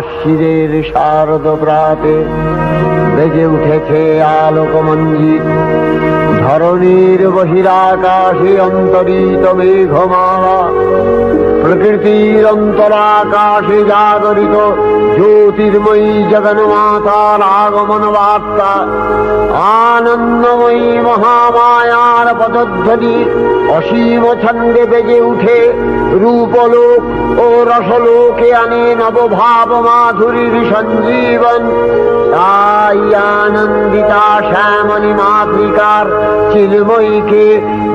আশ্বিরের শারদ প্রাতে বেজে উঠেছে আলোকমঞ্জিত। ধরণীর বহিরাকাশে অন্তরিত মেঘমালা, প্রকৃতির অন্তরাকাশে জাগরিত জ্যোতির্ময়ী জগন্মাতার আগমন বার্তা। আনন্দময়ী মহামায়ার পদধ্বনি অসীম ছন্দে বেজে উঠে রূপলোক ও রসলোকে আনে নবভাব মাধুরীর সঞ্জীবন। তাই আনন্দিতা শ্যামণী মাতৃকার চিন্ময়ীকে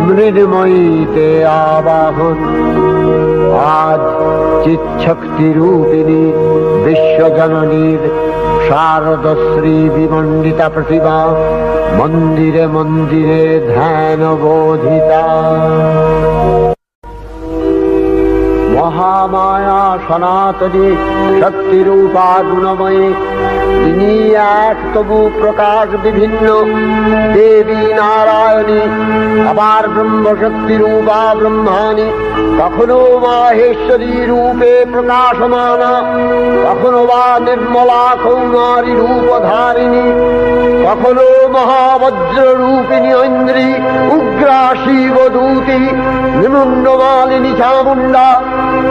মৃন্ময়ীতে আবাহন। আজ চিৎশক্তি রূপিণী বিশ্বজননীর শারদশ্রী বিমণ্ডিতা প্রতিমা মন্দিরে মন্দিরে ধ্যান বোধিতা। মহামায়া সনাতনী শক্তিরূপা গুণময়ী, তিনি এক তবু প্রকাশ বিভিন্ন। দেবী নারায়ণী, আবার ব্রহ্মশক্তি রূপা ব্রহ্মাণী, কখনো মাহেশ্বরী রূপে প্রকাশমানা, কখনো বা নির্মলা কৌমারী রূপধারিণী, কখনো মহাবজ্র রূপিণী ঐন্দ্রী, উগ্রা শিবদূতি, নিমুন্ডমালিনী চামুণ্ডা,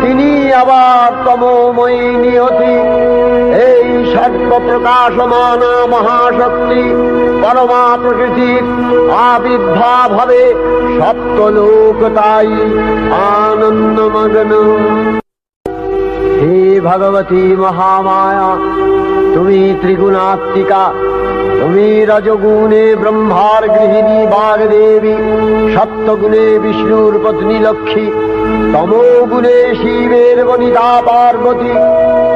তিনি আবার তমোময়ী নিয়তি। এই সর্বপ্রকাশমানা মহাশক্তি পরমা প্রকৃতির আবির্ভাব হবে সপ্তলোক তাই আনন্দমগ্ন। হে ভগবতী মহামায়া, তুমি ত্রিগুণাত্মিকা, তুমি রজগুণে ব্রহ্মার গৃহিণী বাগদেবী, সপ্তগুণে বিষ্ণুর পত্নী লক্ষ্মী, তমোগুণে শিবের বনিতা পার্বতী,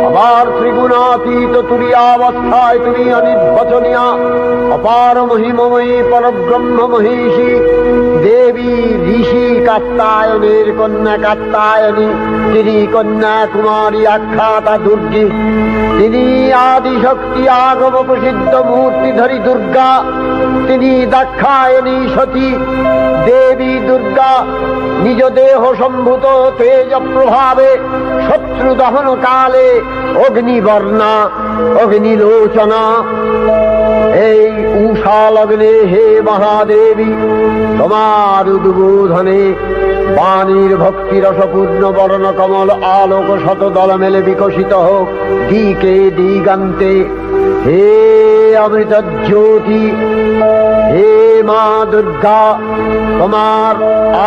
আবার ত্রিগুণাতীত তুরীয়াবস্থায় তুমি অনির্বচনীয়া অপার মহিমময়ী পরব্রহ্ম মহিষী দেবী। ঋষি কাত্যায়নের কন্যা কাত্যায়নী, তিনি কন্যা কুমারী আখ্যাতা দুর্গী, তিনি আদিশক্তি আগম প্রসিদ্ধ মূর্তিধরী দুর্গা, তিনি দাক্ষায়ণী সতী। দেবী দুর্গা নিজ দেহ সম্ভূত তেজ প্রভাবে শত্রু দহন কালে অগ্নিবর্ণা অগ্নিলোচনা। এই উষা লগ্নে হে মহাদেবী, তোমার উদ্বোধনে বাণীর ভক্তি রসপূর্ণ বর্ণ কমল আলোক শতদল মেলে বিকশিত হোক দিকে দিগান্তে। হে অমৃত জ্যোতি, হে মা দুর্গা, তোমার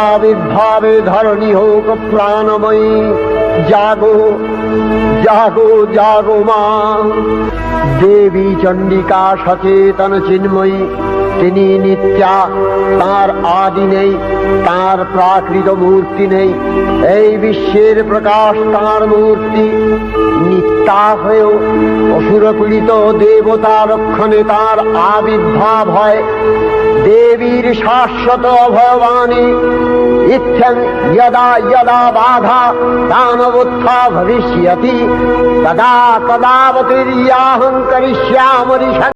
আবির্ভাবে ধরণী হোক প্রাণময়ী। জাগো জাগো জাগো মা। দেবী চণ্ডিকা সচেতন চিন্ময়ী, তিনি নিত্যা, তার আদি নেই, তার প্রাকৃত মূর্তি নেই। এই বিশ্বের প্রকাশ তার মূর্তি। নিত্যা হয়েও অসুর পীড়িত দেবতা রক্ষণে তার আবির্ভাব হয়। দেবীর শাশ্বত অভয়বাণী, ইচ্ছং যদা যদা বাধা দানবোত্থা ভবিষ্যতি তদা তদাবতীর্যাহং করিষ্যামি।